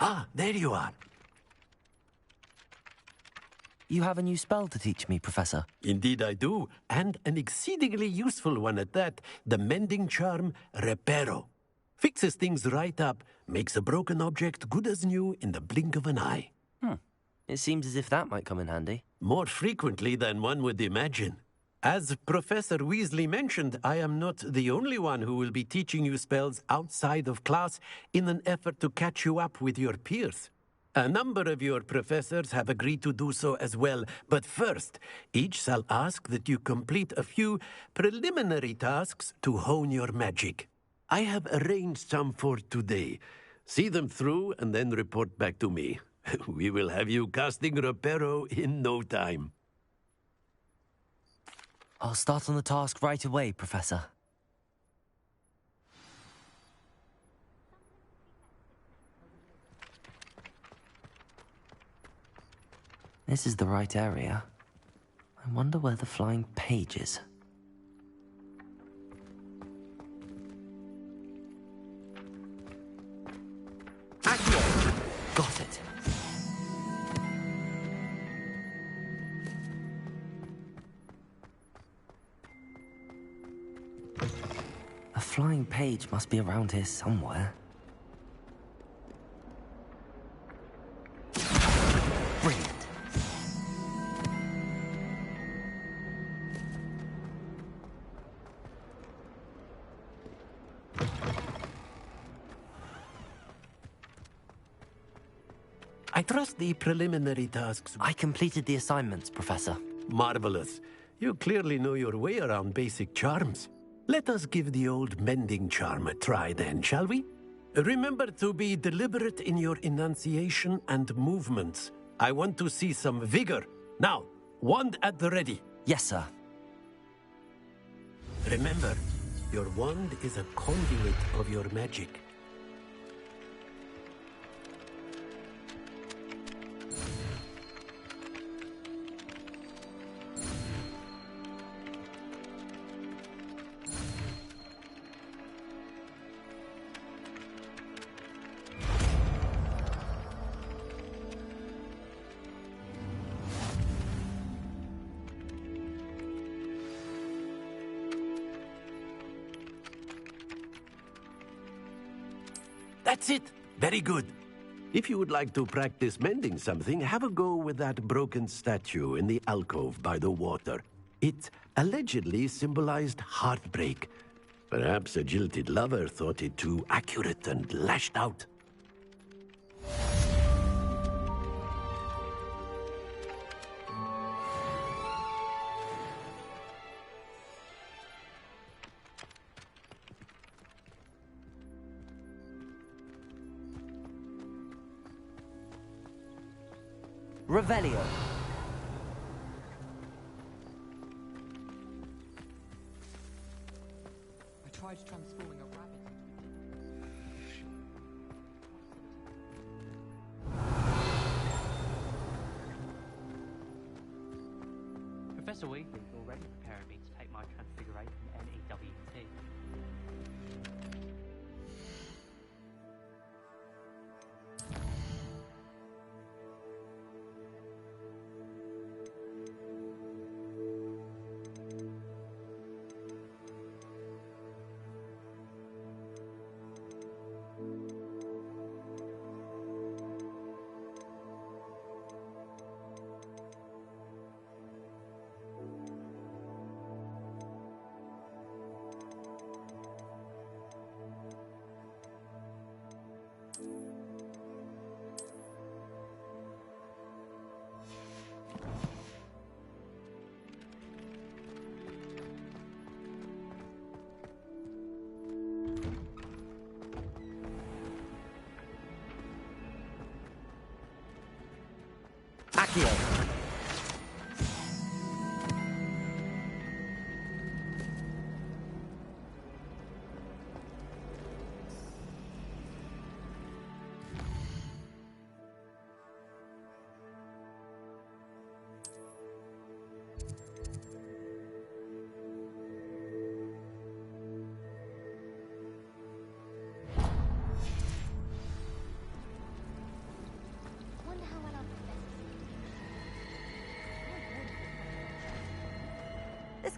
Ah, there you are. You have a new spell to teach me, Professor. Indeed I do, and an exceedingly useful one at that. The mending charm, Reparo. Fixes things right up, makes a broken object good as new in the blink of an eye. It seems as if that might come in handy. More frequently than one would imagine. As Professor Weasley mentioned, I am not the only one who will be teaching you spells outside of class in an effort to catch you up with your peers. A number of your professors have agreed to do so as well, but first, each shall ask that you complete a few preliminary tasks to hone your magic. I have arranged some for today. See them through and then report back to me. We will have you casting Reparo in no time. I'll start on the task right away, Professor. This is the right area. I wonder where the flying page is. Accio! Got it. A flying page must be around here somewhere. Brilliant. I trust the preliminary tasks. I completed the assignments, Professor. Marvelous. You clearly know your way around basic charms. Let us give the old mending charm a try then, shall we? Remember to be deliberate in your enunciation and movements. I want to see some vigor. Now, wand at the ready. Yes, sir. Remember, your wand is a conduit of your magic. That's it. Very good. If you would like to practice mending something, have a go with that broken statue in the alcove by the water. It allegedly symbolized heartbreak. Perhaps a jilted lover thought it too accurate and lashed out. Revelio. I tried transforming a rabbit into Professor Weasley's already preparing me to take my transfiguration NEWT. Accio.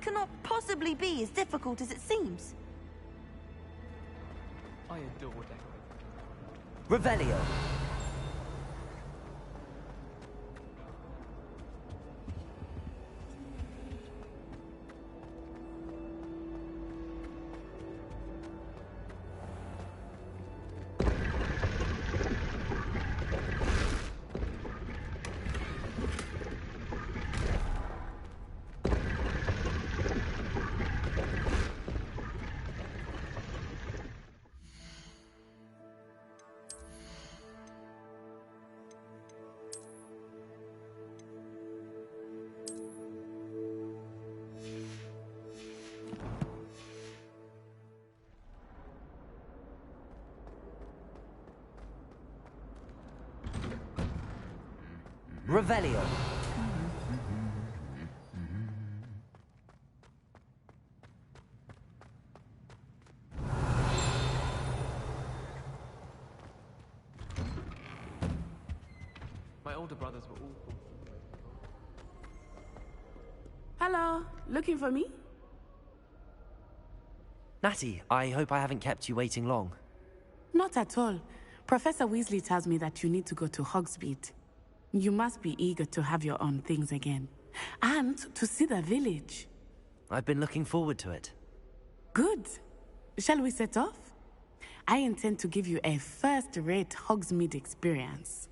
cannot possibly be as difficult as it seems. I adore decorating. Revelio. Revelio. My older brothers were all... Hello, looking for me? Natty, I hope I haven't kept you waiting long. Not at all. Professor Weasley tells me that you need to go to Hogsmide. You must be eager to have your own things again. And to see the village. I've been looking forward to it. Good. Shall we set off? I intend to give you a first-rate Hogsmeade experience.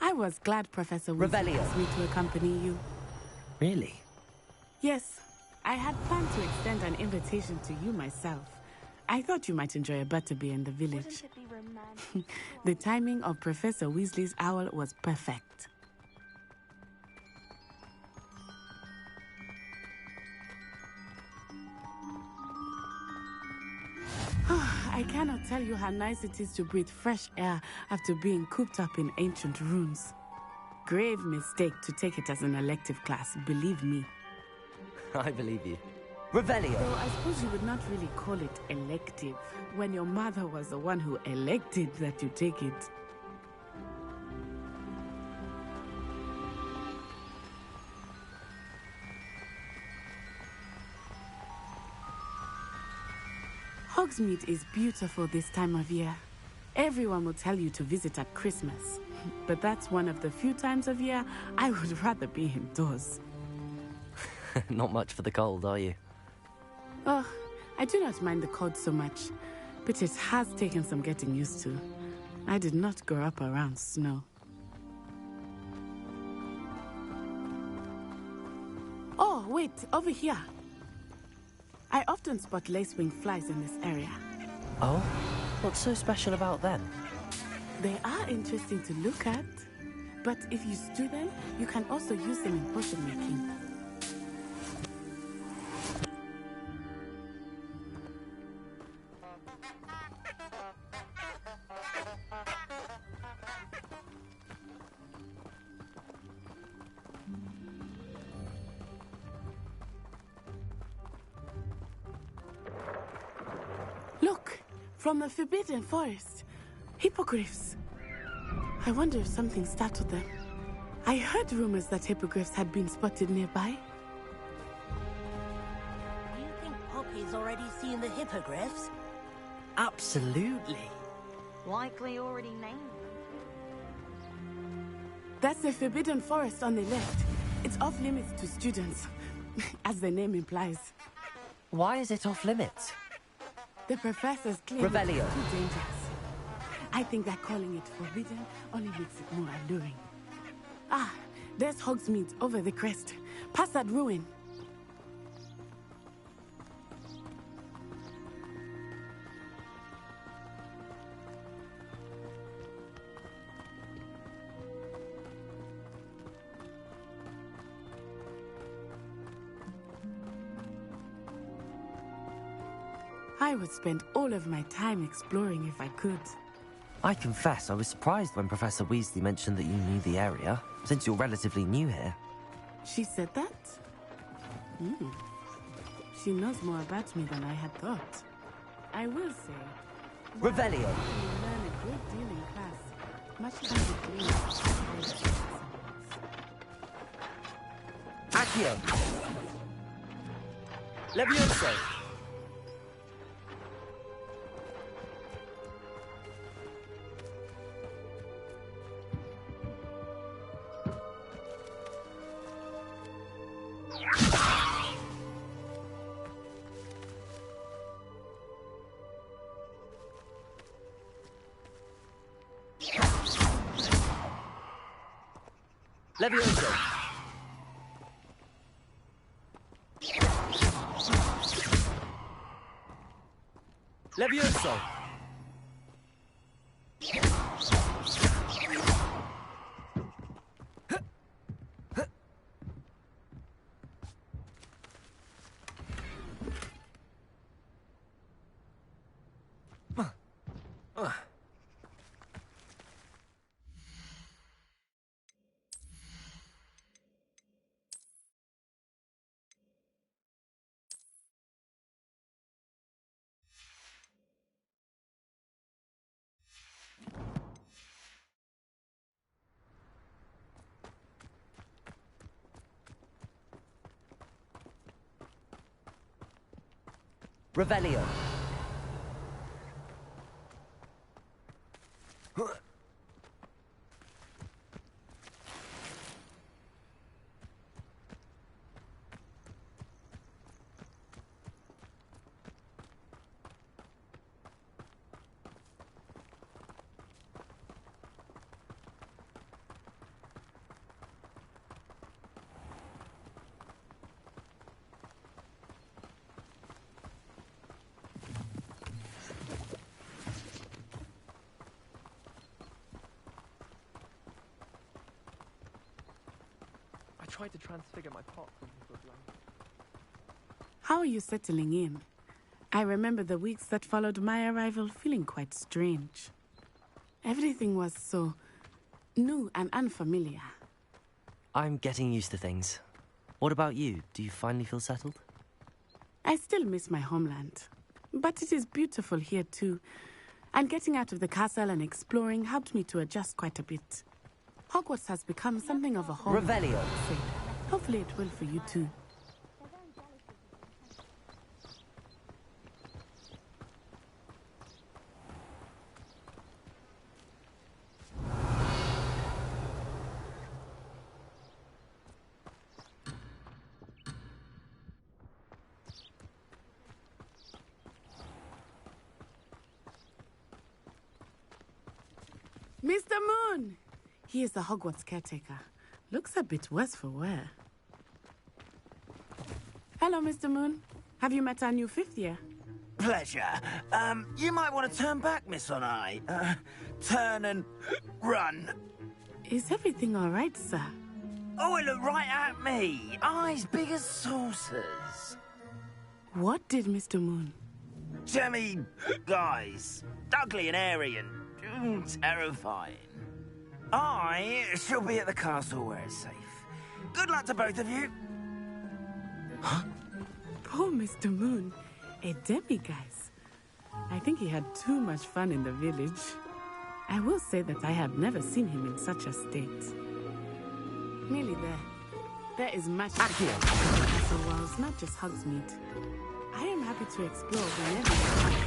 I was glad Professor Weasley asked me to accompany you. Really? Yes, I had planned to extend an invitation to you myself. I thought you might enjoy a butterbeer in the village. Wouldn't it be romantic? The timing of Professor Weasley's owl was perfect. I cannot tell you how nice it is to breathe fresh air after being cooped up in ancient ruins. Grave mistake to take it as an elective class, believe me. I believe you. Revelio. Though I suppose you would not really call it elective, when your mother was the one who elected that you take it. Hogsmeade is beautiful this time of year. Everyone will tell you to visit at Christmas. But that's one of the few times of year I would rather be indoors. Not much for the cold, are you? Oh, I do not mind the cold so much, but it has taken some getting used to. I did not grow up around snow. Oh, wait, over here. I often spot lacewing flies in this area. Oh? What's so special about them? They are interesting to look at, but if you stew them, you can also use them in potion making. Look, from the Forbidden Forest. Hippogriffs. I wonder if something startled them. I heard rumors that hippogriffs had been spotted nearby. Do you think Poppy's already seen the hippogriffs? Absolutely. Likely already named them. That's the Forbidden Forest on the left. It's off limits to students, as the name implies. Why is it off limits? The professors claim Revelio. it's too dangerous. I think that calling it forbidden only makes it more alluring. Ah, there's Hogsmeade over the crest. Past that ruin. I would spend all of my time exploring if I could. I confess I was surprised when Professor Weasley mentioned that you knew the area, since you're relatively new here. She said that? She knows more about me than I had thought. I will say... Revelio! You learn a great deal in class, much can be gleaned. Accio! Levioso! Levioso! Levioso! Revelio. I tried to transfigure my pot into a blanket. How are you settling in? I remember the weeks that followed my arrival feeling quite strange. Everything was so new and unfamiliar. I'm getting used to things. What about you? Do you finally feel settled? I still miss my homeland, but it is beautiful here too. And getting out of the castle and exploring helped me to adjust quite a bit. Hogwarts has become something of a home. Revelio. Hopefully it will for you too. Mr. Moon! He is the Hogwarts caretaker. Looks a bit worse for wear. Hello, Mr. Moon. Have you met our new fifth year? Pleasure. You might want to turn back, Miss Onai. Turn and run. Is everything all right, sir? Oh, it looked right at me. Eyes big as saucers. What did Mr. Moon? Jemmy guys. Ugly and airy and terrifying. I shall be at the castle where it's safe. Good luck to both of you. Huh? Poor Mr. Moon. A demiguise. I think he had too much fun in the village. I will say that I have never seen him in such a state. Nearly there. There is much to see in the castle walls, not just Hogsmeade. I am happy to explore whenever you can.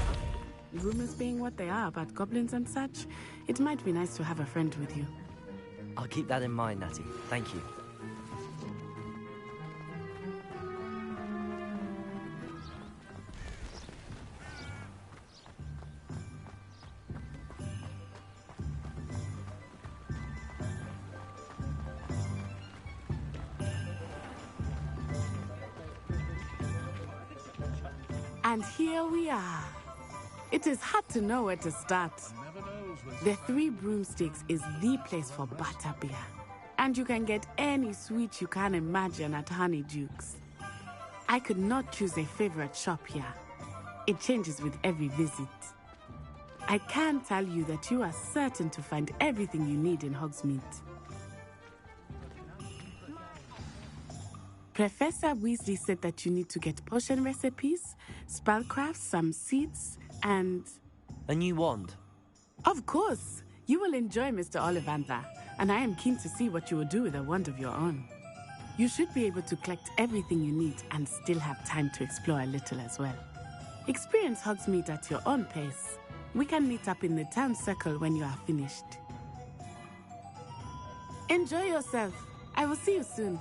Rumors being what they are about goblins and such, it might be nice to have a friend with you. I'll keep that in mind, Natty. Thank you. And here we are. It is hard to know where to start. The Three Broomsticks is the place for butterbeer. And you can get any sweet you can imagine at Honeydukes. I could not choose a favorite shop here. It changes with every visit. I can tell you that you are certain to find everything you need in Hogsmeade. Professor Weasley said that you need to get potion recipes, spellcrafts, some seeds, and... A new wand. Of course! You will enjoy Mr. Ollivander, and I am keen to see what you will do with a wand of your own. You should be able to collect everything you need and still have time to explore a little as well. Experience Hogsmeade at your own pace. We can meet up in the town circle when you are finished. Enjoy yourself. I will see you soon.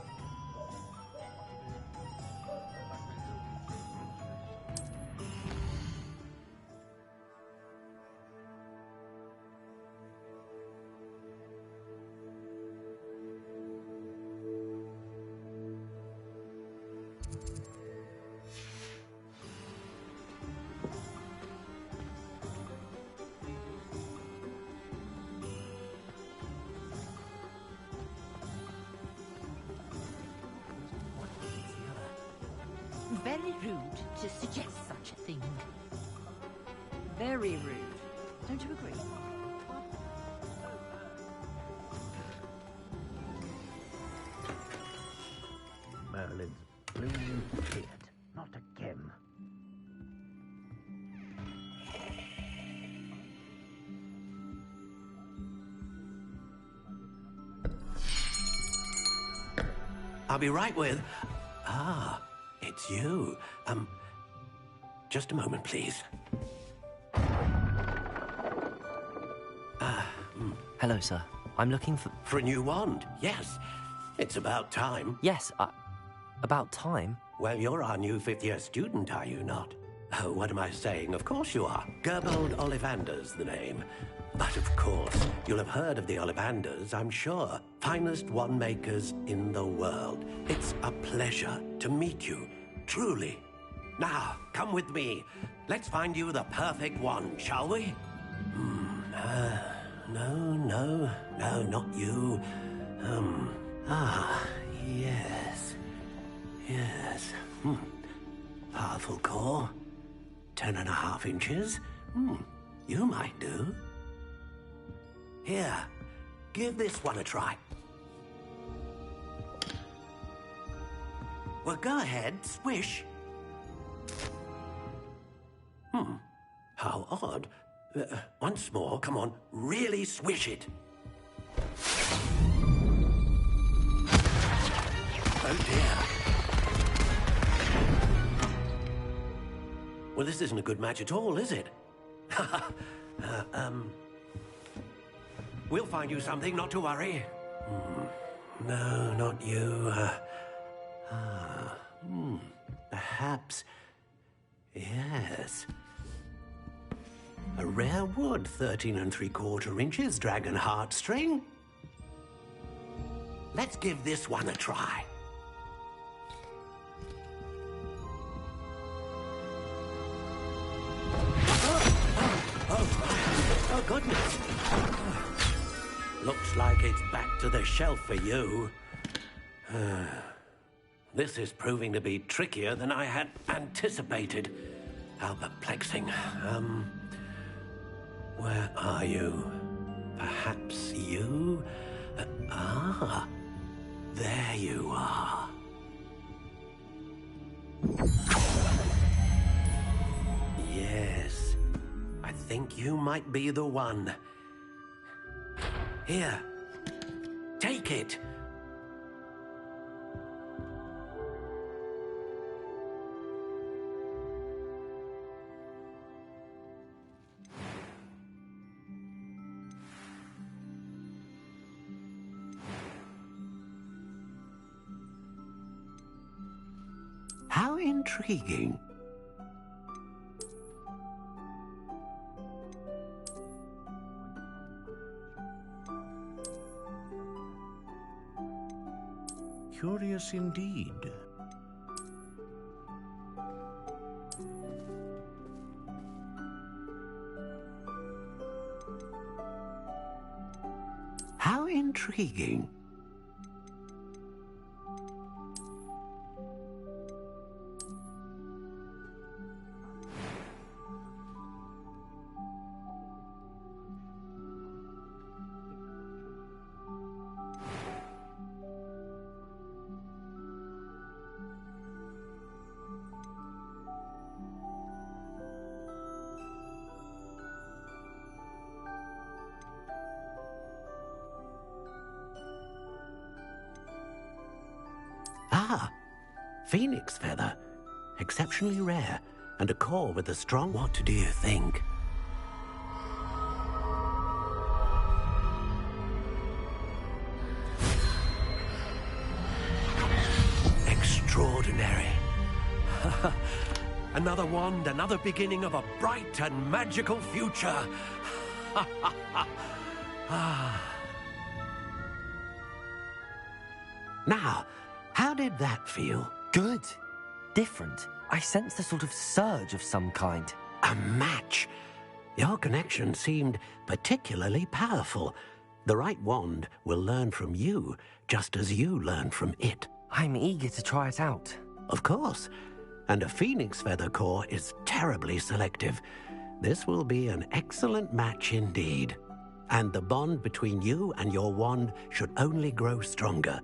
Very rude to suggest such a thing. Very rude. Don't you agree? Merlin's blooming beard. Not again. I'll be right with... Ah, it's you. Just a moment, please. Hello, sir. I'm looking for... For a new wand, yes. It's about time. Yes, about time. Well, you're our new fifth-year student, are you not? Oh, what am I saying? Of course you are. Gerbold Ollivander's the name. But of course, you'll have heard of the Ollivanders, I'm sure. Finest wand makers in the world. It's a pleasure to meet you, truly. Now, come with me. Let's find you the perfect wand, shall we? No, not you. Yes. Powerful core. 10.5 inches. You might do. Here, give this one a try. Well, go ahead, swish. How odd. Once more, come on, really swish it. Oh dear. Well, this isn't a good match at all, is it? We'll find you something, not to worry. No, not you. Perhaps... Yes. A rare wood, 13 3/4 inches, dragon heartstring. Let's give this one a try. Oh, goodness. Looks like it's back to the shelf for you. This is proving to be trickier than I had anticipated. How perplexing. Where are you? Perhaps you? There you are. Yes, I think you might be the one. Here, take it. How intriguing. Curious indeed. How intriguing. Phoenix feather. Exceptionally rare. And a core with a strong... What do you think? Extraordinary. Another wand, another beginning of a bright and magical future. Now, how did that feel? Good. Different. I sensed a sort of surge of some kind. A match. Your connection seemed particularly powerful. The right wand will learn from you, just as you learn from it. I'm eager to try it out. Of course. And a phoenix feather core is terribly selective. This will be an excellent match indeed. And the bond between you and your wand should only grow stronger.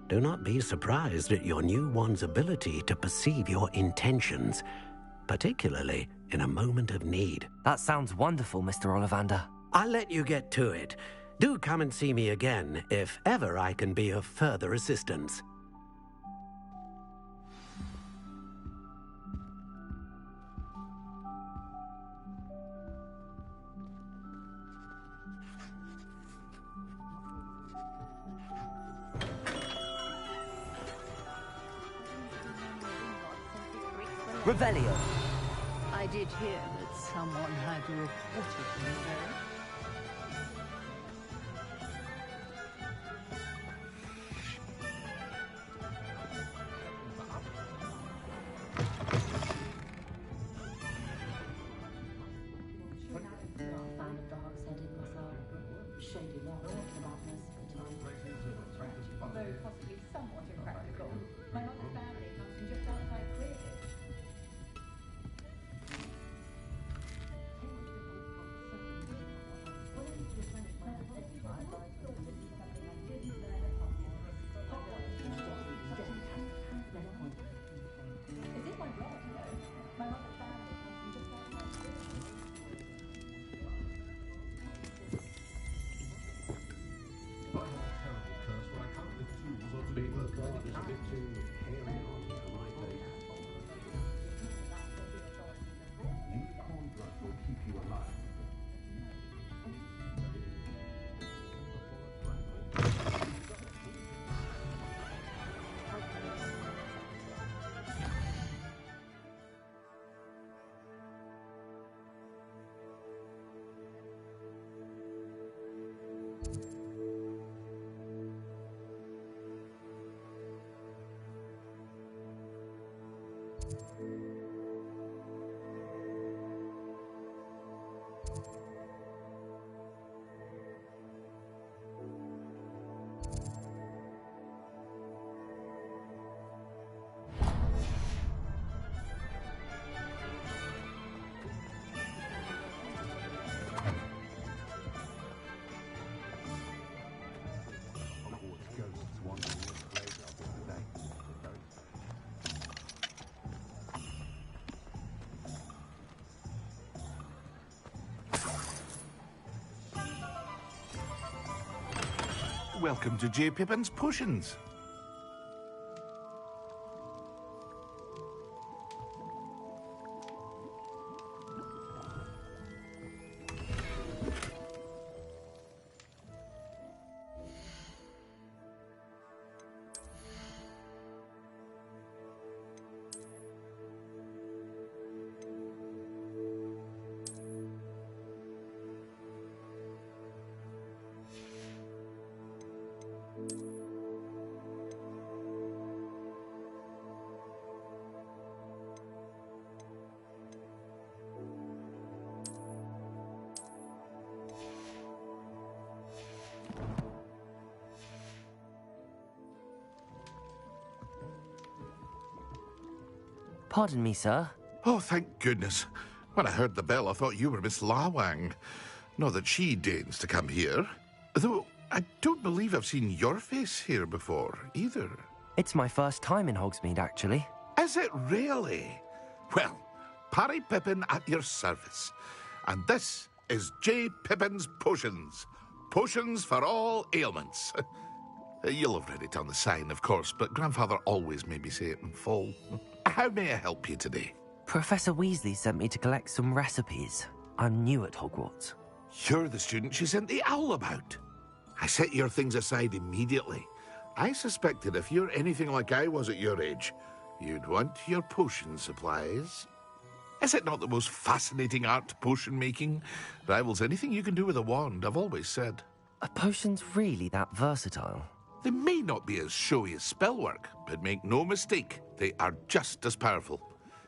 Do not be surprised at your new wand's ability to perceive your intentions, particularly in a moment of need. That sounds wonderful, Mr. Ollivander. I'll let you get to it. Do come and see me again if ever I can be of further assistance. Revelio. I did hear that someone had reported me there. Welcome to J. Pippin's Potions. Pardon me, sir. Oh, thank goodness. When I heard the bell, I thought you were Miss Lawang. Not that she deigns to come here. Though I don't believe I've seen your face here before, either. It's my first time in Hogsmeade, actually. Is it really? Well, Parry Pippin at your service. And this is J. Pippin's Potions. Potions for all ailments. You'll have read it on the sign, of course, but Grandfather always made me say it in full. How may I help you today? Professor Weasley sent me to collect some recipes. I'm new at Hogwarts. You're the student she sent the owl about. I set your things aside immediately. I suspected if you're anything like I was at your age, you'd want your potion supplies. Is it not the most fascinating art, potion making? Rivals anything you can do with a wand, I've always said. Are potions really that versatile? They may not be as showy as spellwork, but make no mistake, they are just as powerful.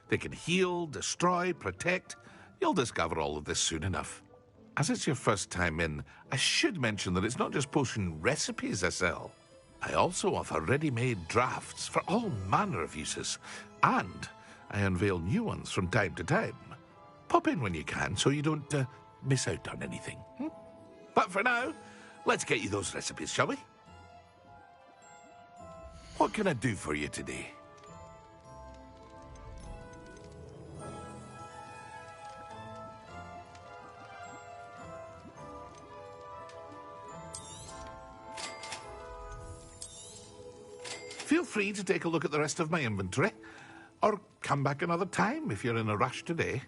They can heal, destroy, protect. You'll discover all of this soon enough. As it's your first time in, I should mention that it's not just potion recipes I sell. I also offer ready-made drafts for all manner of uses, and I unveil new ones from time to time. Pop in when you can so you don't miss out on anything. But for now, let's get you those recipes, shall we? What can I do for you today? Feel free to take a look at the rest of my inventory, or come back another time if you're in a rush today.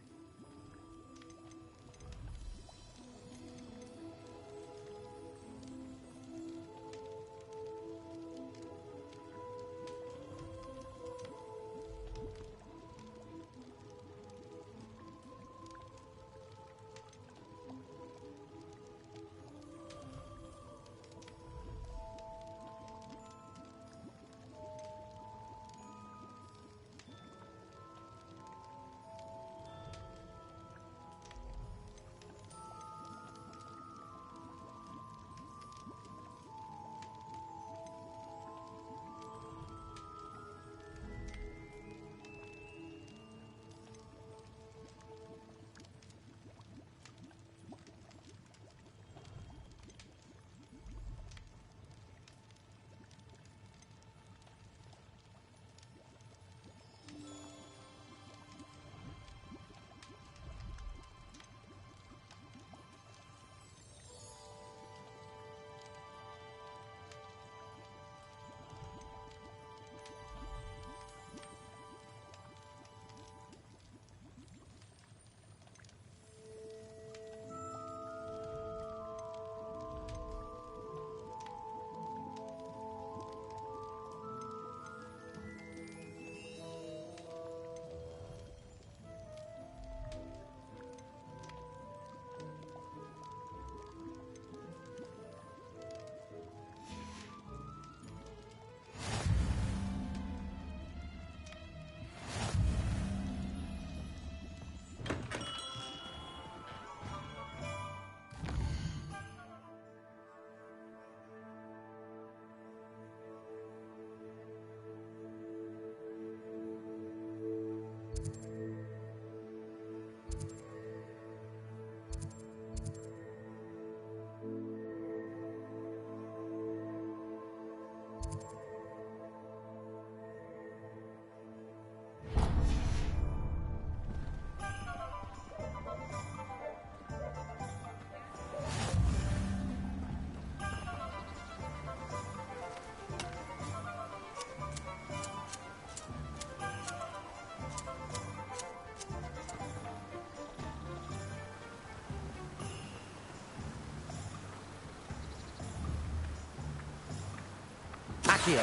Accio.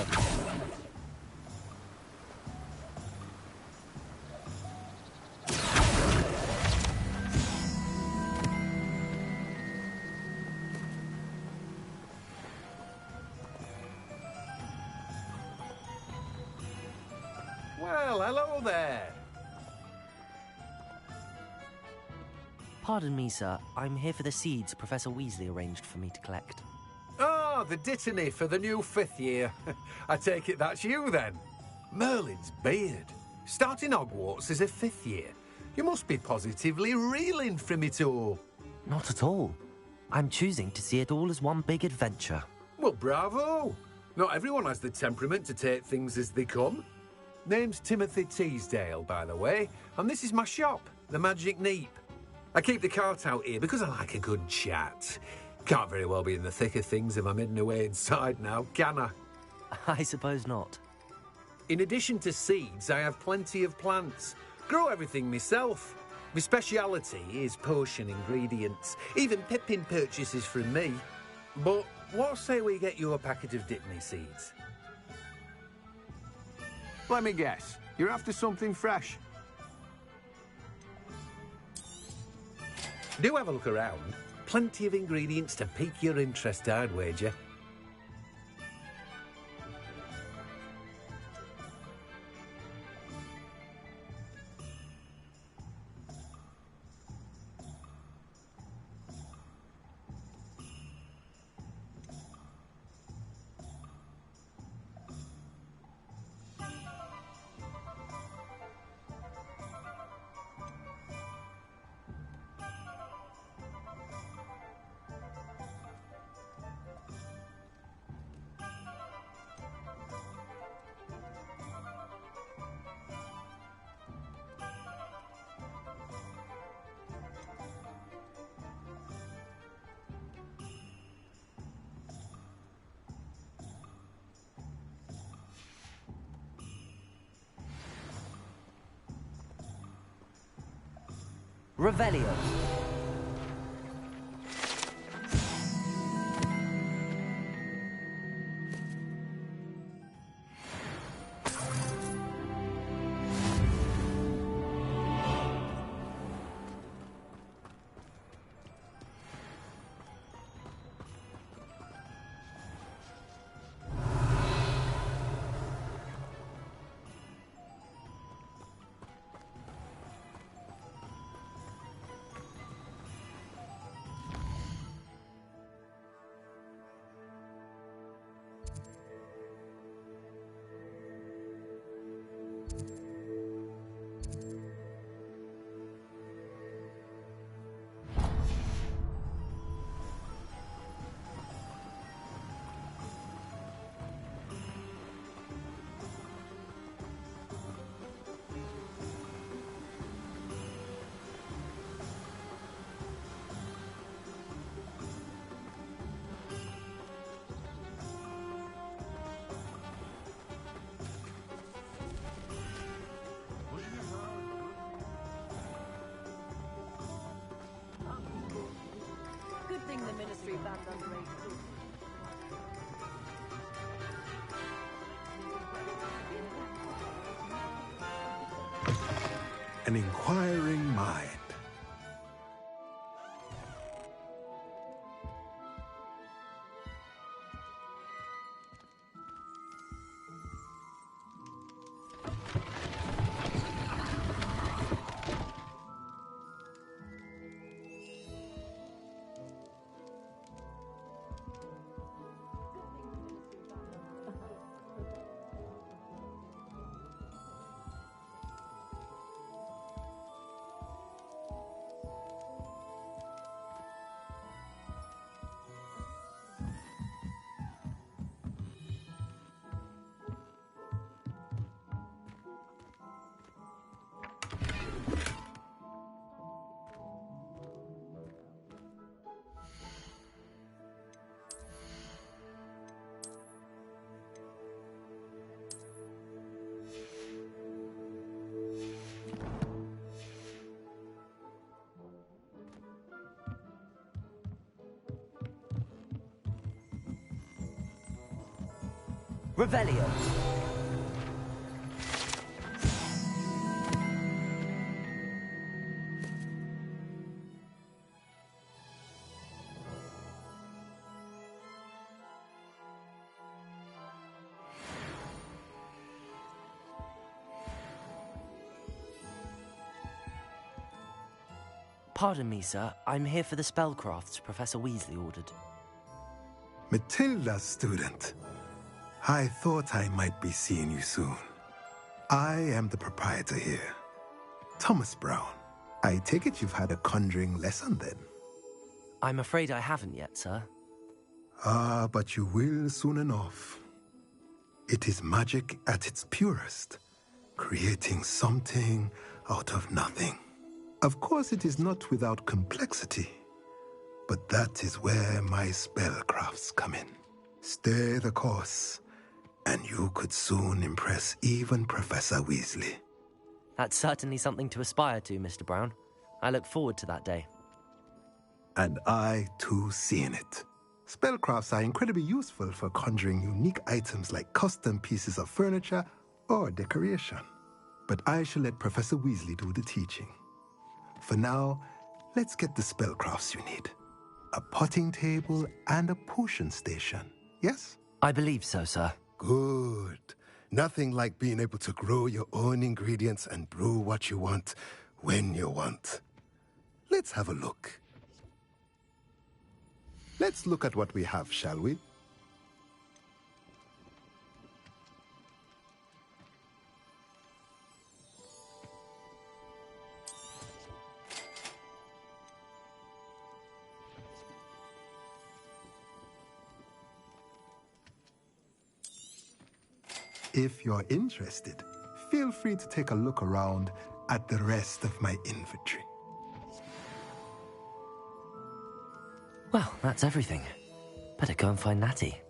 Well, hello there. Pardon me, sir. I'm here for the seeds Professor Weasley arranged for me to collect. Ah, the dittany for the new 5th year. I take it that's you, then. Merlin's beard. Starting Hogwarts as a 5th year. You must be positively reeling from it all. Not at all. I'm choosing to see it all as one big adventure. Well, bravo. Not everyone has the temperament to take things as they come. Name's Timothy Teasdale, by the way, and this is my shop, the Magic Neep. I keep the cart out here because I like a good chat. Can't very well be in the thick of things if I'm hidden away inside now, can I? I suppose not. In addition to seeds, I have plenty of plants. Grow everything myself. My speciality is potion ingredients. Even Pippin purchases from me. But what say we get you a packet of Dipney seeds? Let me guess. You're after something fresh. Do have a look around. Plenty of ingredients to pique your interest, I'd wager. Revelio. Good thing the Ministry banned underage food. An inquiring mind. Revelio. Pardon me, sir. I'm here for the spellcrafts Professor Weasley ordered. Matilda's student. I thought I might be seeing you soon. I am the proprietor here, Thomas Brown. I take it you've had a conjuring lesson then? I'm afraid I haven't yet, sir. Ah, but you will soon enough. It is magic at its purest, creating something out of nothing. Of course, it is not without complexity. But that is where my spellcrafts come in. Stay the course, and you could soon impress even Professor Weasley. That's certainly something to aspire to, Mr. Brown. I look forward to that day. And I, too, see in it. Spellcrafts are incredibly useful for conjuring unique items like custom pieces of furniture or decoration. But I shall let Professor Weasley do the teaching. For now, let's get the spellcrafts you need. A potting table and a potion station, yes? I believe so, sir. Good. Nothing like being able to grow your own ingredients and brew what you want when you want. Let's have a look. Let's look at what we have, shall we? If you're interested, feel free to take a look around at the rest of my inventory. Well, that's everything. Better go and find Natty.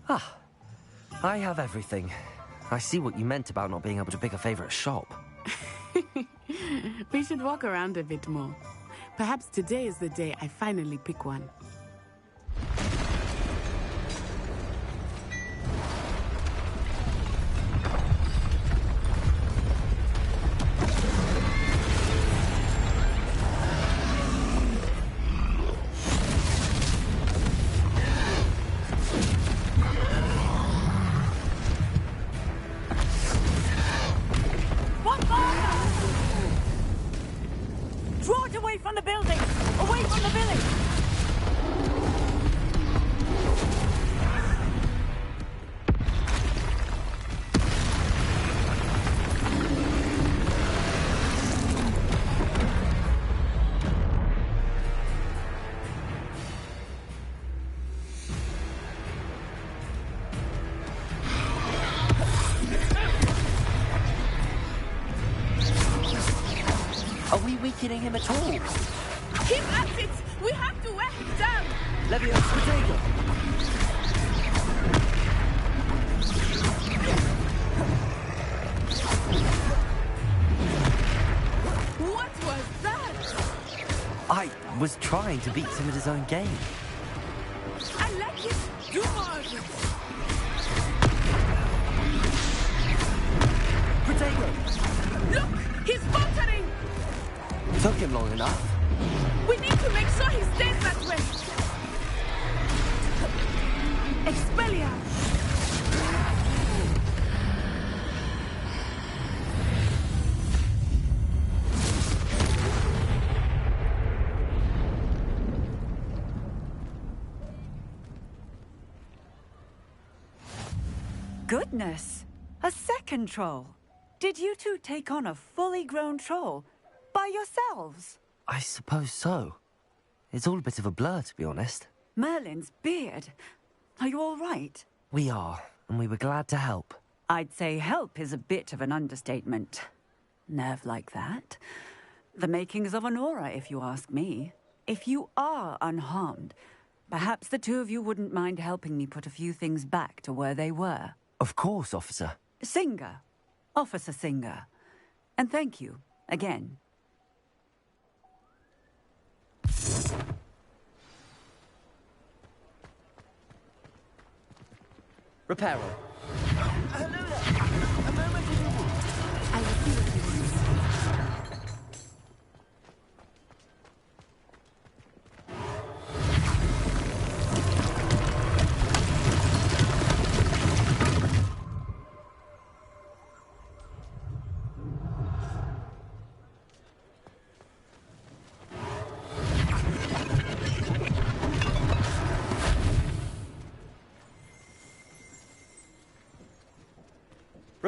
Ah, I have everything. I see what you meant about not being able to pick a favorite shop. We should walk around a bit more. Perhaps today is the day I finally pick one. Weakening him at all. Keep at it! We have to wear him down! Leviosa, What was that? I was trying to beat him at his own game. I like it! Do more of it! Protego! Look! He's faltering! Took him long enough. We need to make sure he stays that way. Expelliarmus. Goodness! A second troll. Did you two take on a fully grown troll? By yourselves? I suppose so. It's all a bit of a blur, to be honest. Merlin's beard. Are you all right? We are, and we were glad to help. I'd say help is a bit of an understatement. Nerve like that. The makings of an aura, if you ask me. If you are unharmed, perhaps the two of you wouldn't mind helping me put a few things back to where they were. Of course, officer. Singer. Officer Singer. And thank you, again. Reparo. Hello there. A moment of your walk. I will see what he wants.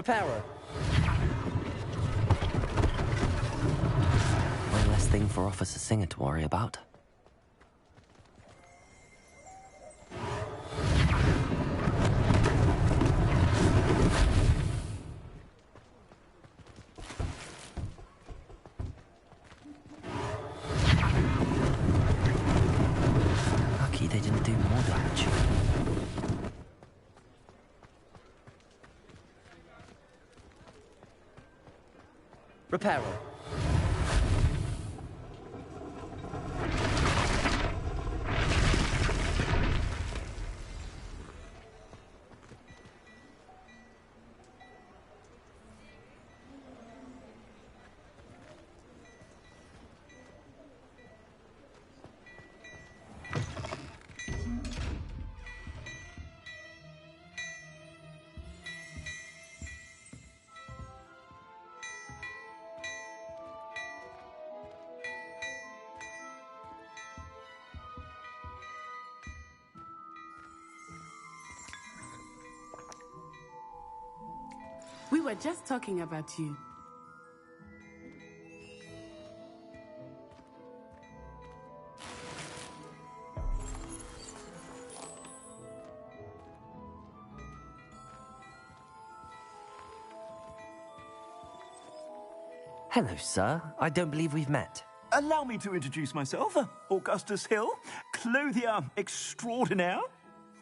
Reparo. One less thing for Officer Singer to worry about. Lucky they didn't do more damage. Reparo. We were just talking about you. Hello, sir. I don't believe we've met. Allow me to introduce myself, Augustus Hill, clothier extraordinaire.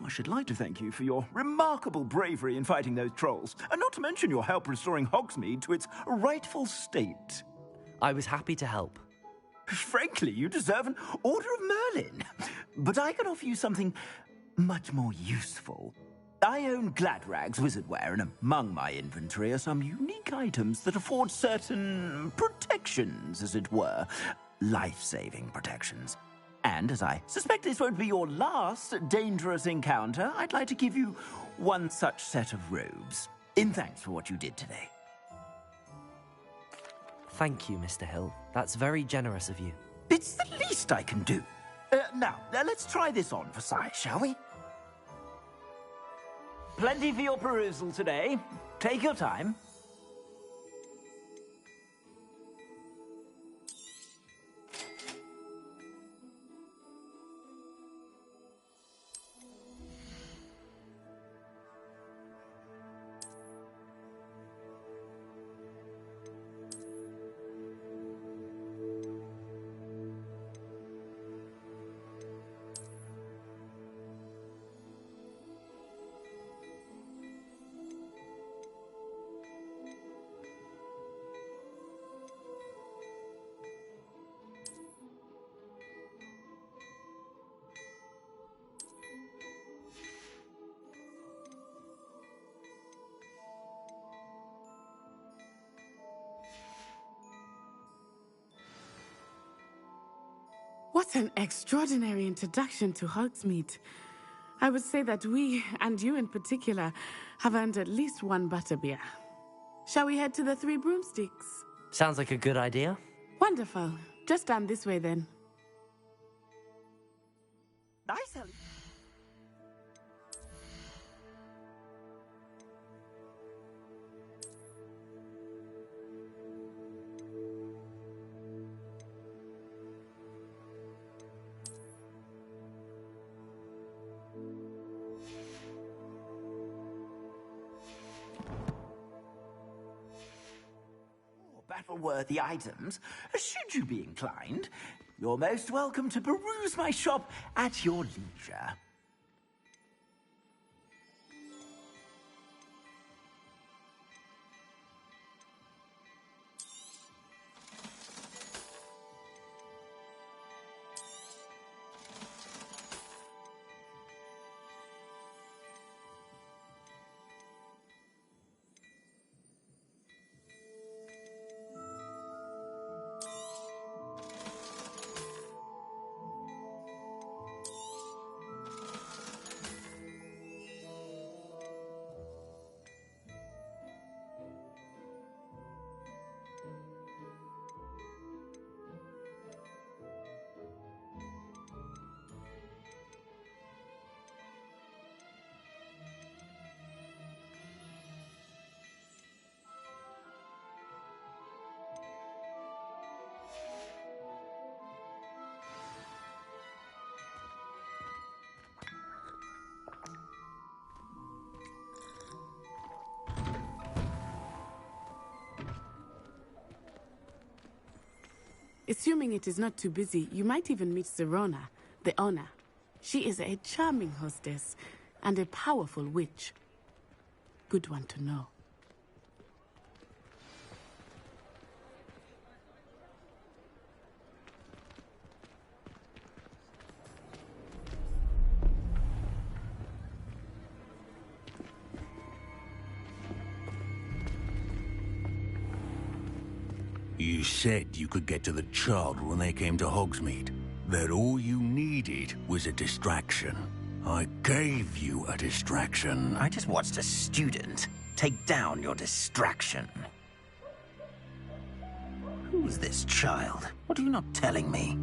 I should like to thank you for your remarkable bravery in fighting those trolls, and not to mention your help restoring Hogsmeade to its rightful state. I was happy to help. Frankly, you deserve an Order of Merlin. But I can offer you something much more useful. I own Gladrag's wizardware, and among my inventory are some unique items that afford certain protections, as it were. Life-saving protections. And as I suspect this won't be your last dangerous encounter, I'd like to give you one such set of robes, in thanks for what you did today. Thank you, Mr. Hill. That's very generous of you. It's the least I can do. Now, let's try this on for size, shall we? Plenty for your perusal today. Take your time. What an extraordinary introduction to Hogsmeade. I would say that we, and you in particular, have earned at least one butterbeer. Shall we head to the Three Broomsticks? Sounds like a good idea. Wonderful. Just down this way then. Nice, Ellie. Battle-worthy items, should you be inclined. You're most welcome to peruse my shop at your leisure. Assuming it is not too busy, you might even meet Sirona, the owner. She is a charming hostess and a powerful witch. Good one to know. You said you could get to the child when they came to Hogsmeade. That all you needed was a distraction. I gave you a distraction. I just watched a student take down your distraction. Who's this child? What are you not telling me?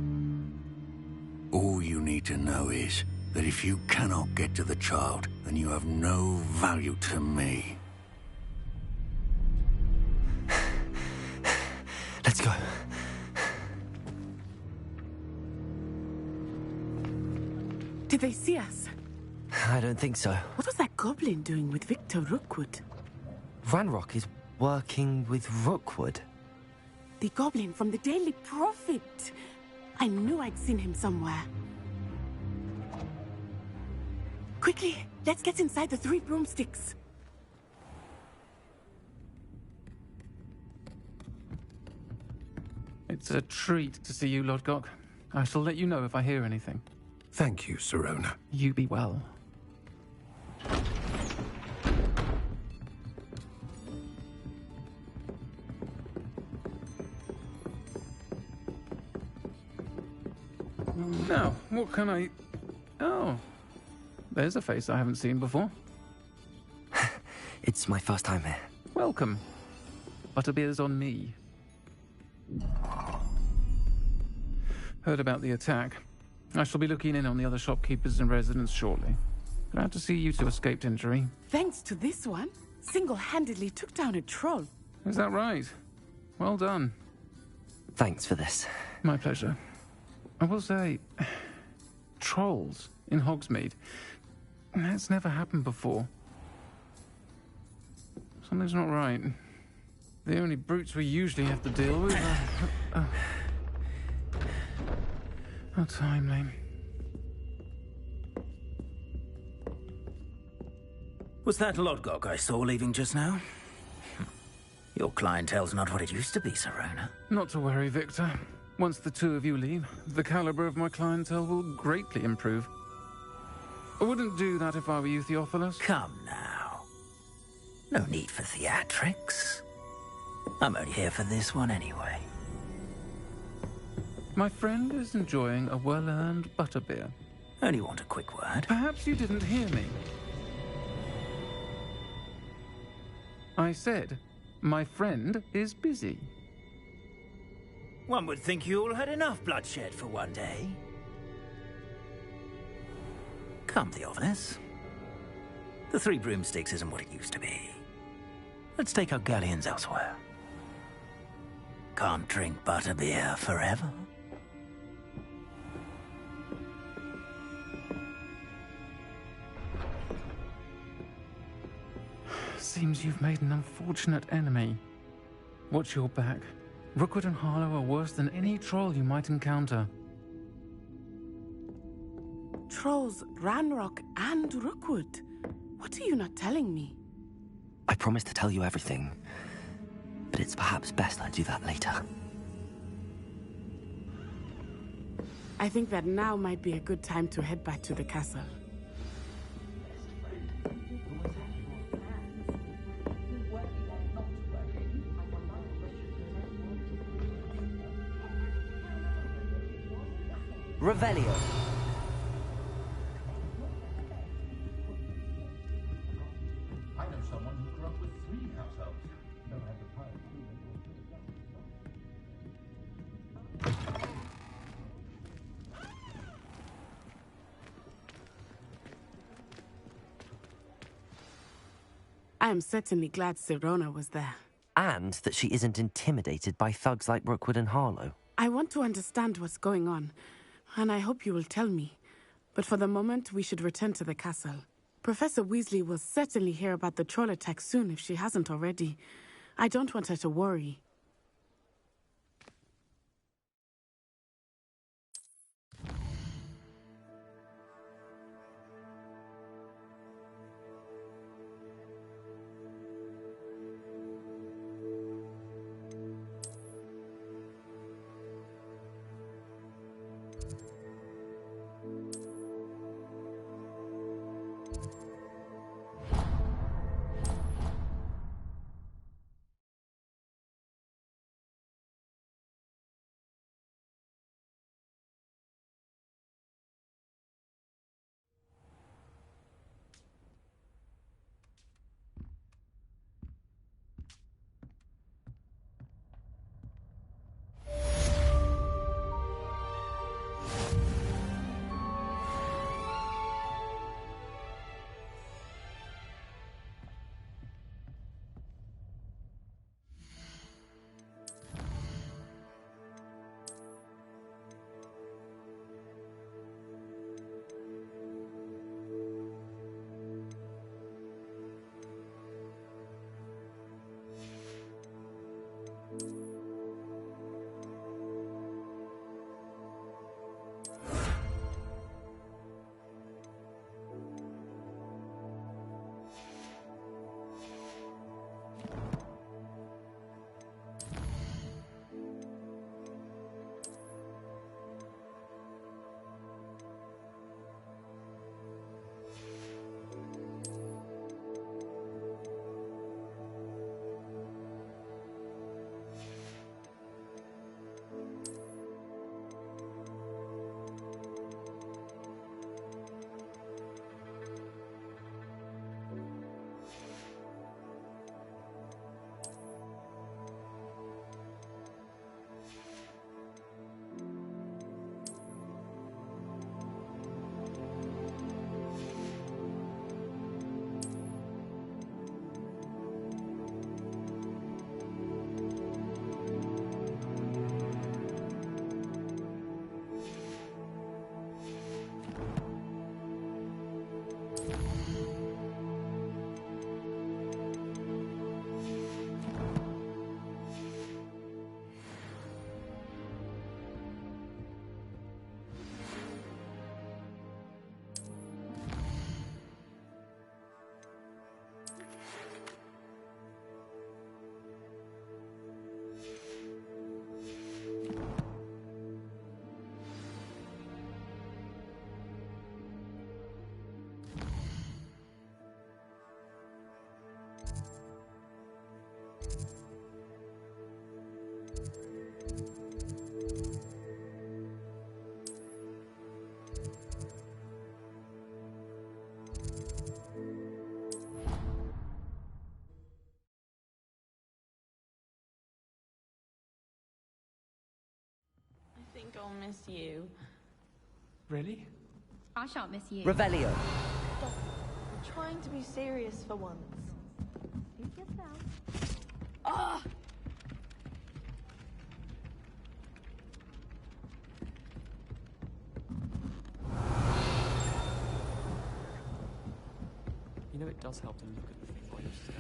All you need to know is that if you cannot get to the child, then you have no value to me. Let's go. Did they see us? I don't think so. What was that goblin doing with Victor Rookwood? Ranrock is working with Rookwood. The goblin from the Daily Prophet. I knew I'd seen him somewhere. Quickly, let's get inside the 3 broomsticks. It's a treat to see you, Lodgok. I shall let you know if I hear anything. Thank you, Sirona. You be well. Now, what can I... Oh, there's a face I haven't seen before. It's my first time here. Welcome. Butterbeer's on me. Heard about the attack. I shall be looking in on the other shopkeepers and residents shortly. Glad to see you two escaped injury. Thanks to this one, single-handedly took down a troll. Is that right? Well done. Thanks for this. My pleasure. I will say, trolls in Hogsmeade. That's never happened before. Something's not right. The only brutes we usually have to deal with are... How timely. Was that Lodgok I saw leaving just now? Your clientele's not what it used to be, Sirona. Not to worry, Victor. Once the two of you leave, the caliber of my clientele will greatly improve. I wouldn't do that if I were you, Theophilus. Come now. No need for theatrics. I'm only here for this one anyway. My friend is enjoying a well-earned butterbeer. Only want a quick word. Perhaps you didn't hear me. I said, my friend is busy. One would think you all had enough bloodshed for one day. Come, Theophilus. The 3 broomsticks isn't what it used to be. Let's take our galleons elsewhere. Can't drink butterbeer forever. Seems you've made an unfortunate enemy. Watch your back. Rookwood and Harlow are worse than any troll you might encounter. Trolls, Ranrock, and Rookwood. What are you not telling me? I promised to tell you everything, but it's perhaps best I do that later. I think that now might be a good time to head back to the castle. Revelio. I know someone who grew up with 3 households. Don't have the power. I am certainly glad Sirona was there. And that she isn't intimidated by thugs like Rookwood and Harlow. I want to understand what's going on, and I hope you will tell me. But for the moment, we should return to the castle. Professor Weasley will certainly hear about the troll attack soon if she hasn't already. I don't want her to worry. I think I'll miss you. Really? I shan't miss you. Revelio. Stop. I'm trying to be serious for once. Suit yourself. Ah! You know, it does help to look at the thing by yourself.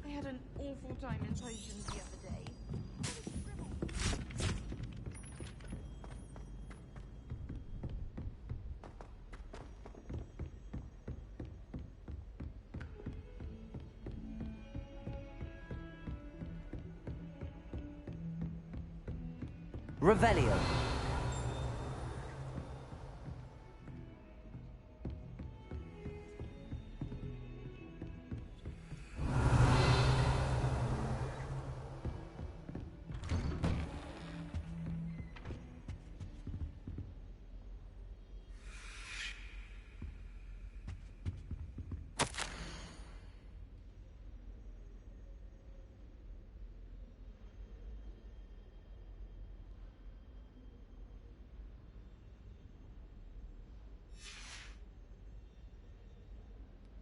I had an awful time in potions the other day. Revelio.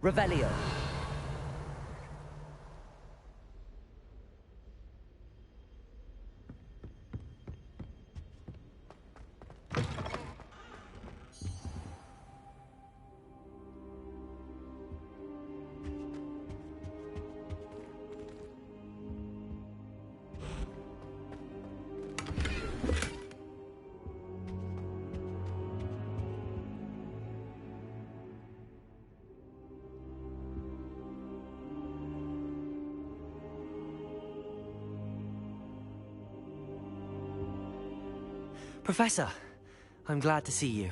Revelio. Professor, I'm glad to see you.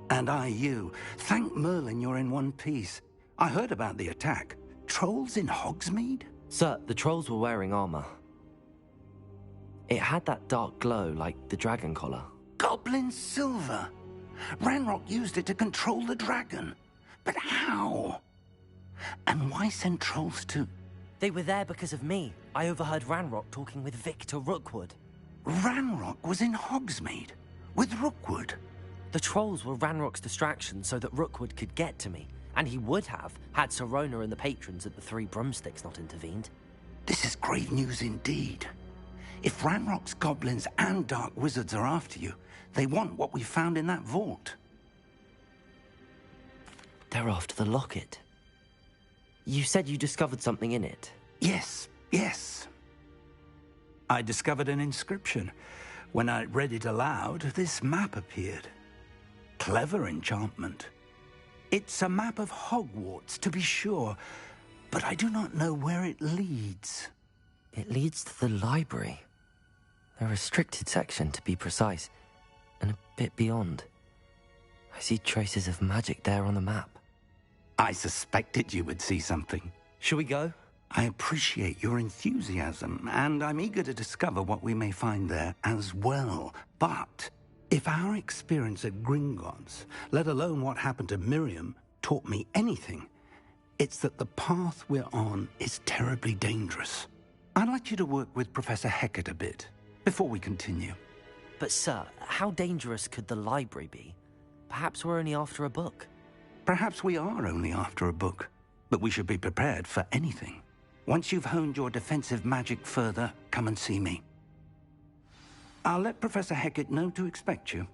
And I you. Thank Merlin you're in one piece. I heard about the attack. Trolls in Hogsmeade? Sir, the trolls were wearing armor. It had that dark glow like the dragon collar. Goblin silver. Ranrock used it to control the dragon. But how? And why send trolls to... They were there because of me. I overheard Ranrock talking with Victor Rookwood. Ranrock was in Hogsmeade? With Rookwood? The trolls were Ranrock's distraction so that Rookwood could get to me. And he would have, had Sirona and the patrons at the Three Broomsticks not intervened. This is grave news indeed. If Ranrock's goblins and dark wizards are after you, they want what we found in that vault. They're after the locket. You said you discovered something in it. Yes. I discovered an inscription. When I read it aloud, this map appeared. Clever enchantment. It's a map of Hogwarts, to be sure, but I do not know where it leads. It leads to the library. A restricted section, to be precise, and a bit beyond. I see traces of magic there on the map. I suspected you would see something. Shall we go? I appreciate your enthusiasm, and I'm eager to discover what we may find there as well. But if our experience at Gringotts, let alone what happened to Miriam, taught me anything, it's that the path we're on is terribly dangerous. I'd like you to work with Professor Hecat a bit before we continue. But sir, how dangerous could the library be? Perhaps we're only after a book. Perhaps we are only after a book, but we should be prepared for anything. Once you've honed your defensive magic further, come and see me. I'll let Professor Hecat know to expect you.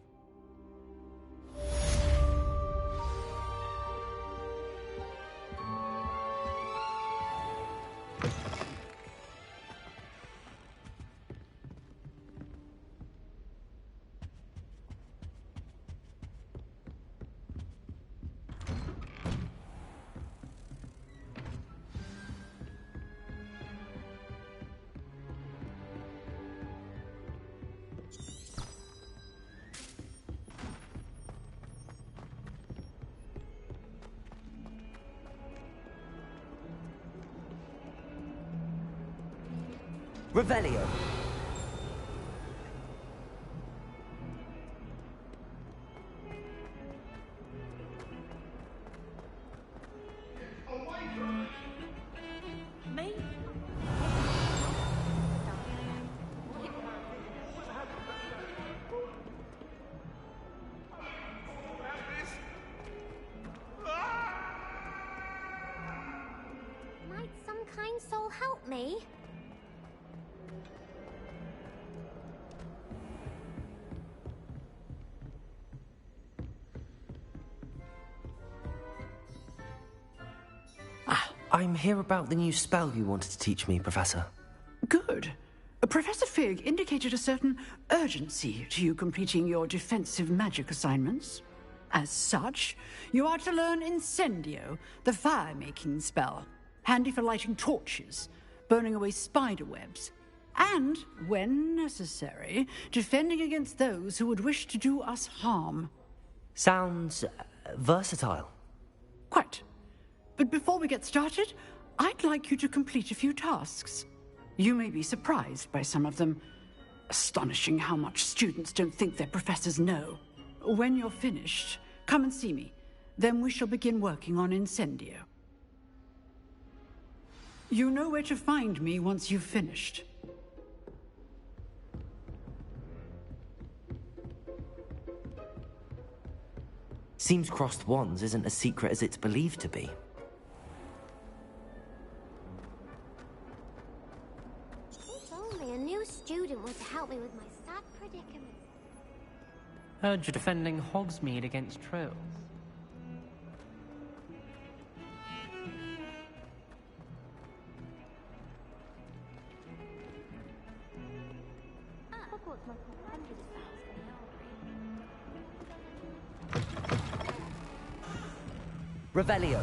Revelio. Me? Might some kind soul help me? I'm here about the new spell you wanted to teach me, Professor. Good. Professor Fig indicated a certain urgency to you completing your defensive magic assignments. As such, you are to learn Incendio, the fire-making spell, handy for lighting torches, burning away spider webs, and, when necessary, defending against those who would wish to do us harm. Sounds versatile. Quite. But before we get started, I'd like you to complete a few tasks. You may be surprised by some of them. Astonishing how much students don't think their professors know. When you're finished, come and see me. Then we shall begin working on Incendio. You know where to find me once you've finished. Seems crossed wands isn't as secret as it's believed to be. If only a new student were to help me with my sad predicament. Heard you're defending Hogsmeade against trolls. Hogwarts must have hundreds of Revelio.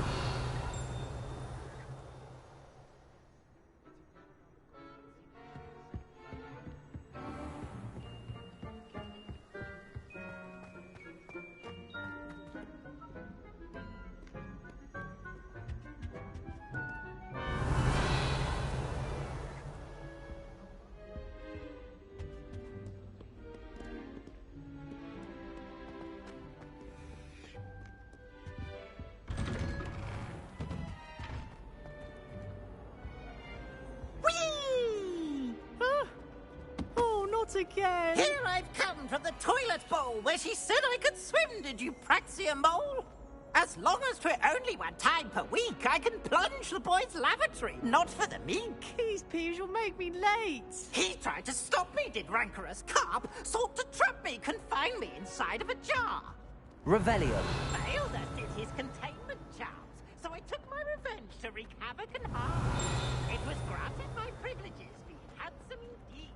Not again! Here I've come from the toilet bowl where she said I could swim, did you praxia mole? As long as 'twere only one time per week, I can plunge the boy's lavatory, not for the meek. These peeves will make me late. He tried to stop me, did rancorous carp, sought to trap me, confine me inside of a jar. Revelio. Failed as did his containment charms, so I took my revenge to wreak havoc and harm. It was granted my privileges, being handsome indeed.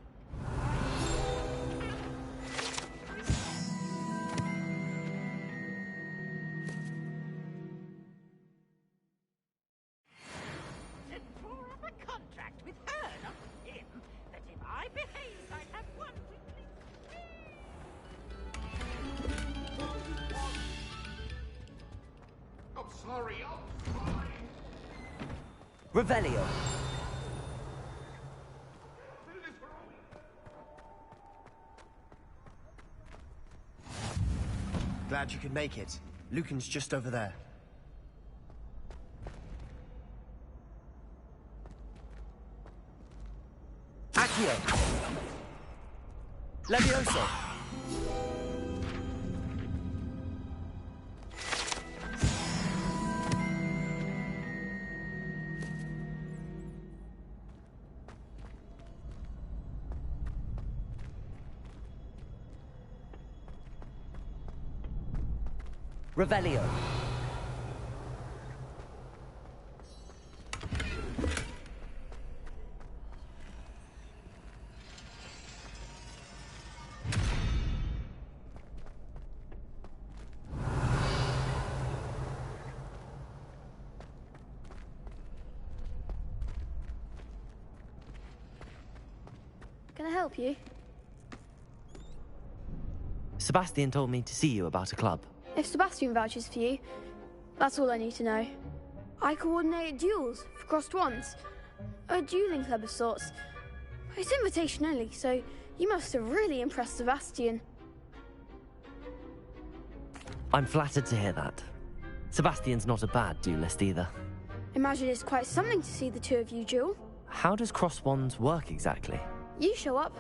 Contract with her, not with him, that if I behaved, I'd have one weekly. I'm sorry, I'm sorry. Revelio. Glad you could make it. Lucan's just over there. Accio. Levioso. Revelio. Can I help you? Sebastian told me to see you about a club. If Sebastian vouches for you, that's all I need to know. I coordinate duels for crossed wands. A dueling club of sorts. It's invitation only, so you must have really impressed Sebastian. I'm flattered to hear that. Sebastian's not a bad duelist either. Imagine it's quite something to see the two of you duel. How does cross wands work exactly? You show up,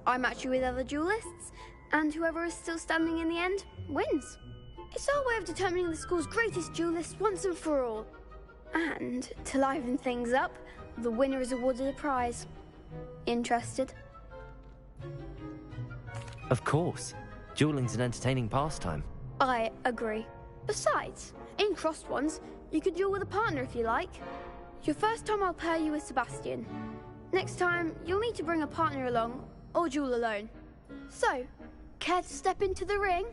I match you with other duelists, and whoever is still standing in the end wins. It's our way of determining the school's greatest duelist once and for all. And to liven things up, the winner is awarded a prize. Interested? Of course. Dueling's an entertaining pastime. I agree. Besides, in crossed ones, you could duel with a partner if you like. Your first time I'll pair you with Sebastian. Next time, you'll need to bring a partner along, or duel alone. So, care to step into the ring?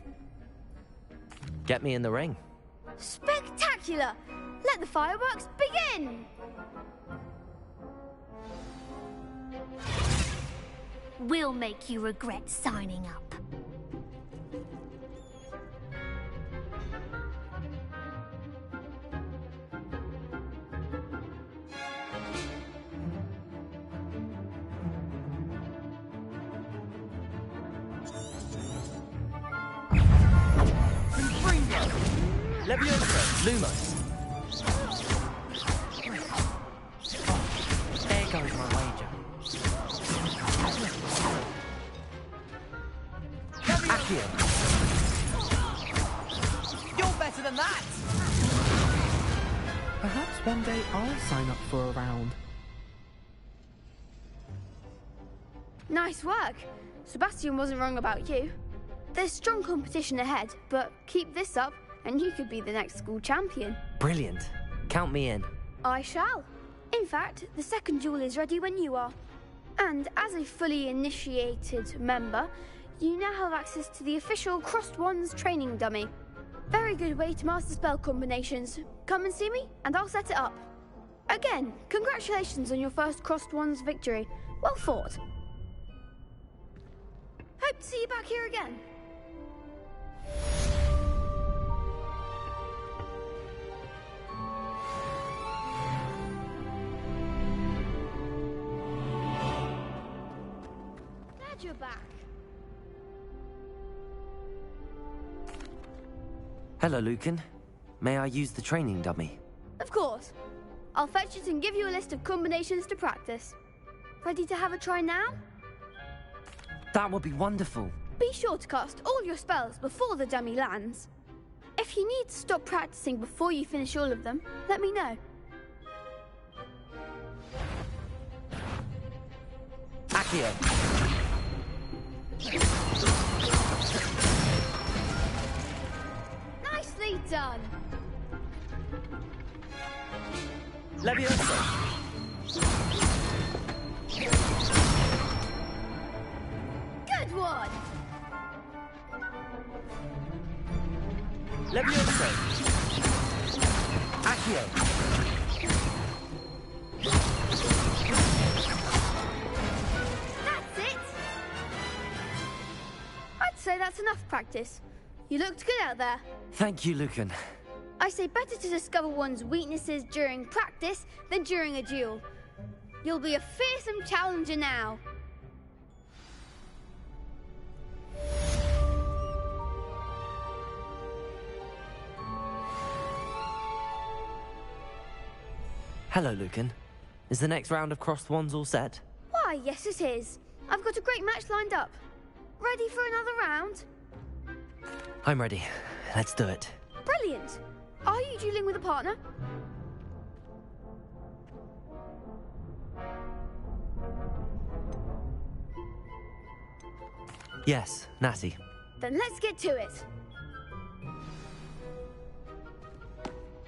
Get me in the ring. Spectacular! Let the fireworks begin! We'll make you regret signing up. Levioso. Lumos. There goes my wager. Accio. You're better than that! Perhaps one day I'll sign up for a round. Nice work. Sebastian wasn't wrong about you. There's strong competition ahead, but keep this up and you could be the next school champion. Brilliant. Count me in. I shall. In fact, the second duel is ready when you are. And as a fully initiated member, you now have access to the official Crossed Wands training dummy. Very good way to master spell combinations. Come and see me, and I'll set it up. Again, congratulations on your first Crossed Wands victory. Well fought. Hope to see you back here again. Glad you're back. Hello, Lucan. May I use the training dummy? Of course. I'll fetch it and give you a list of combinations to practice. Ready to have a try now? That would be wonderful. Be sure to cast all your spells before the dummy lands. If you need to stop practicing before you finish all of them, let me know. Accio. Nicely done. Leviosa. Good one. Leviosa. Accio. That's it. I'd say that's enough practice. You looked good out there. Thank you, Lucan. I say better to discover one's weaknesses during practice than during a duel. You'll be a fearsome challenger now. Hello, Lucan. Is the next round of crossed wands all set? Why, yes it is. I've got a great match lined up. Ready for another round? I'm ready. Let's do it. Brilliant. Are you dueling with a partner? Yes, Natty. Then let's get to it.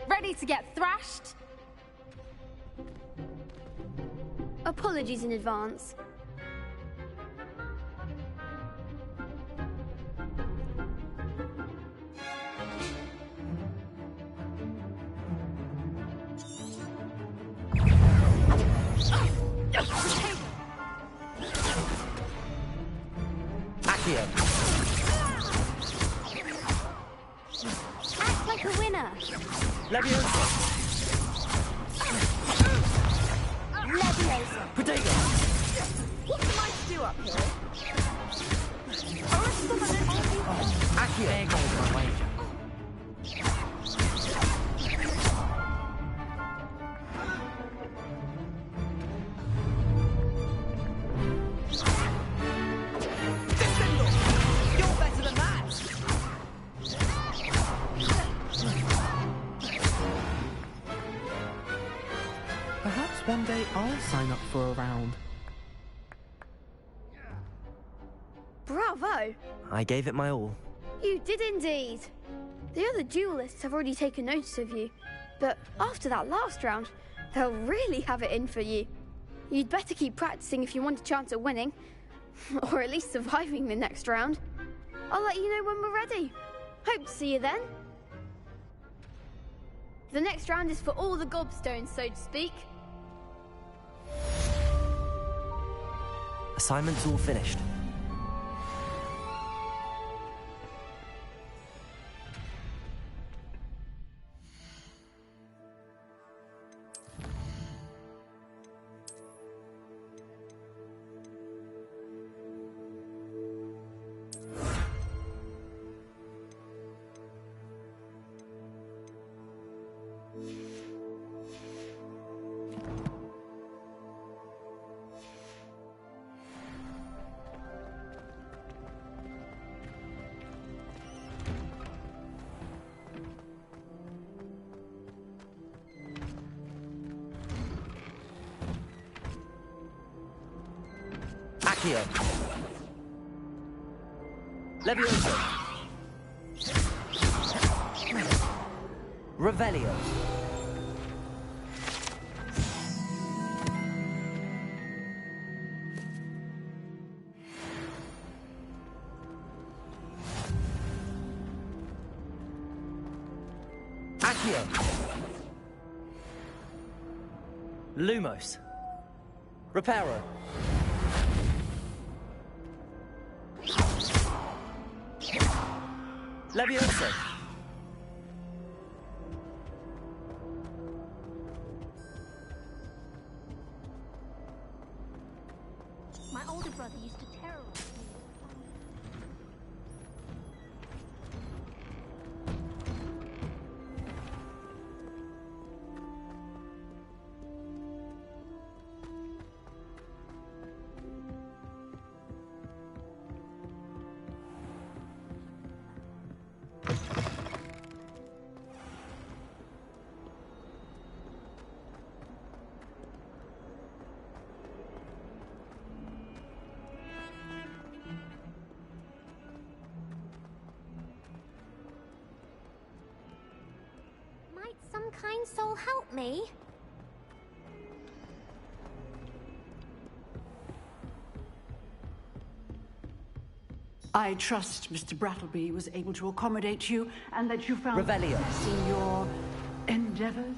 Ready to get thrashed? Apologies in advance. Accio. Act like a winner. Leviosa. Leviosa. Potato. What am I to do up here? Accio. There goes my wager. You're better than that! Perhaps one day I'll sign up for a round. Bravo! I gave it my all. You did indeed. The other duelists have already taken notice of you, but after that last round, they'll really have it in for you. You'd better keep practicing if you want a chance at winning, or at least surviving the next round. I'll let you know when we're ready. Hope to see you then. The next round is for all the gobstones, so to speak. Assignment's all finished. Accio. Leviosa. Revelio. Accio. Lumos. Reparo. Leviosa. My older brother used to terrorize me. kind soul help me? I trust Mr. Brattleby was able to accommodate you and that you found Revelio. success in your endeavors.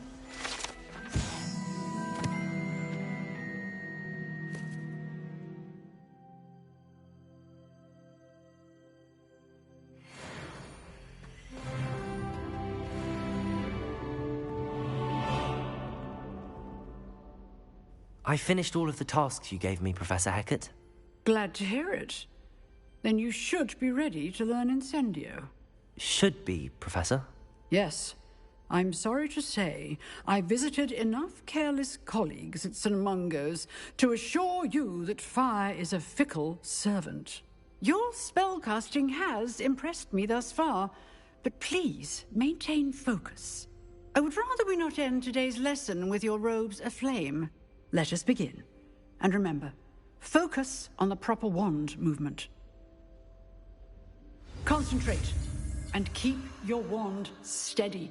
I finished all of the tasks you gave me, Professor Hecat. Glad to hear it. Then you should be ready to learn Incendio. Should be, Professor. Yes. I'm sorry to say I visited enough careless colleagues at St. Mungo's to assure you that fire is a fickle servant. Your spellcasting has impressed me thus far, but please maintain focus. I would rather we not end today's lesson with your robes aflame. Let us begin. And remember, focus on the proper wand movement. Concentrate, and keep your wand steady.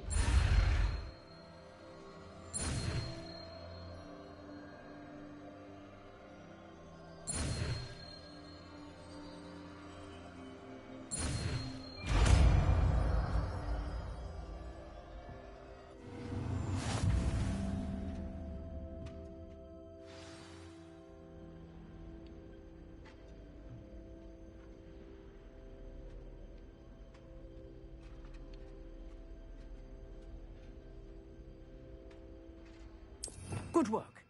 Good work.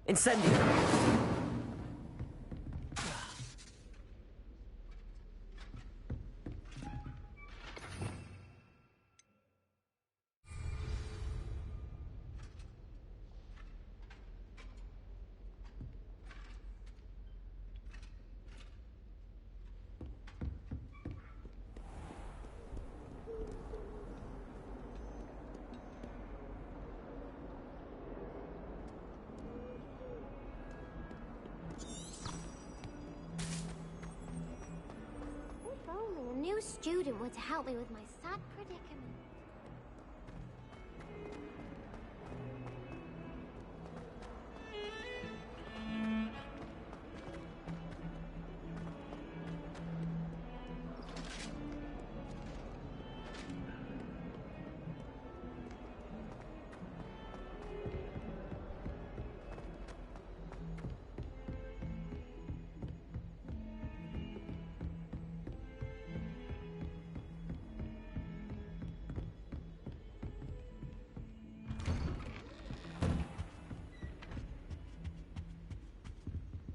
Incendio! If only a new student were to help me with my sad predicament.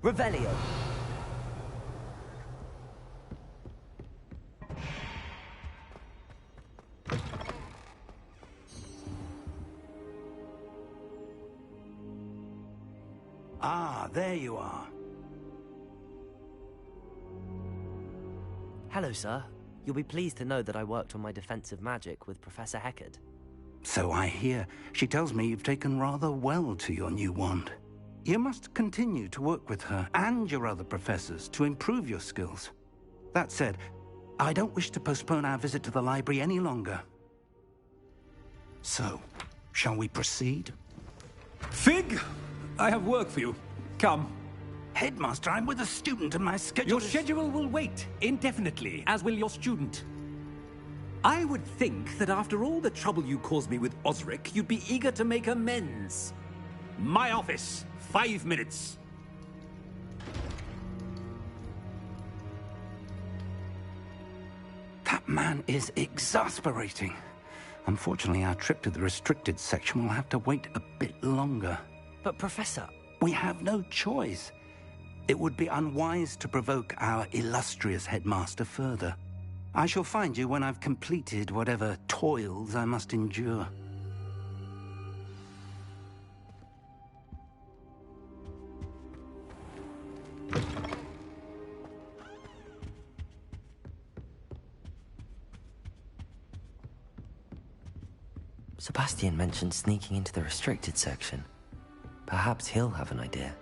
Revelio. Ah, there you are. Hello, sir. You'll be pleased to know that I worked on my defensive magic with Professor Hecat. So I hear. She tells me you've taken rather well to your new wand. You must continue to work with her and your other professors to improve your skills. That said, I don't wish to postpone our visit to the library any longer. So, shall we proceed? Fig! I have work for you. Come. Headmaster, I'm with a student and my schedule Your schedule will wait indefinitely, as will your student. I would think that after all the trouble you caused me with Osric, you'd be eager to make amends. My office, 5 minutes. That man is exasperating. Unfortunately, our trip to the restricted section will have to wait a bit longer. But, Professor... We have no choice. It would be unwise to provoke our illustrious headmaster further. I shall find you when I've completed whatever toils I must endure. Sebastian mentioned sneaking into the restricted section. Perhaps he'll have an idea.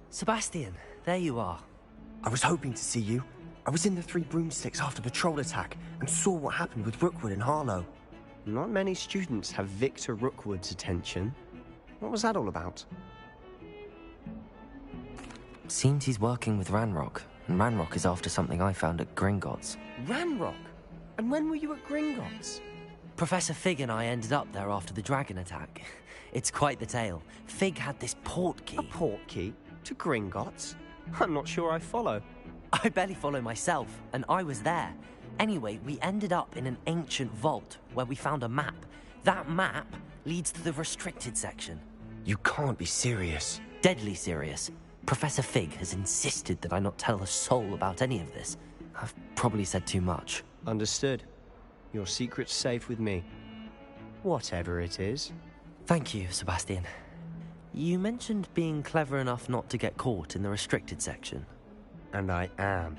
Sebastian, there you are. I was hoping to see you. I was in the Three Broomsticks after the troll attack and saw what happened with Rookwood and Harlow. Not many students have Victor Rookwood's attention. What was that all about? Seems he's working with Ranrock, and Ranrock is after something I found at Gringotts. Ranrock? And when were you at Gringotts? Professor Fig and I ended up there after the dragon attack. It's quite the tale. Fig had this port key. A port key? To Gringotts? I'm not sure I follow. I barely follow myself, and I was there. Anyway, we ended up in an ancient vault where we found a map. That map leads to the restricted section. You can't be serious. Deadly serious. Professor Fig has insisted that I not tell a soul about any of this. I've probably said too much. Understood. Your secret's safe with me. Whatever it is. Thank you, Sebastian. You mentioned being clever enough not to get caught in the restricted section. And I am.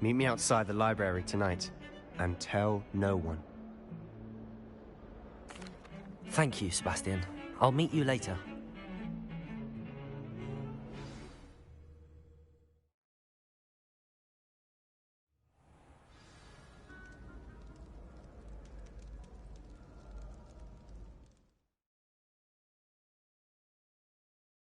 Meet me outside the library tonight, and tell no one. Thank you, Sebastian. I'll meet you later.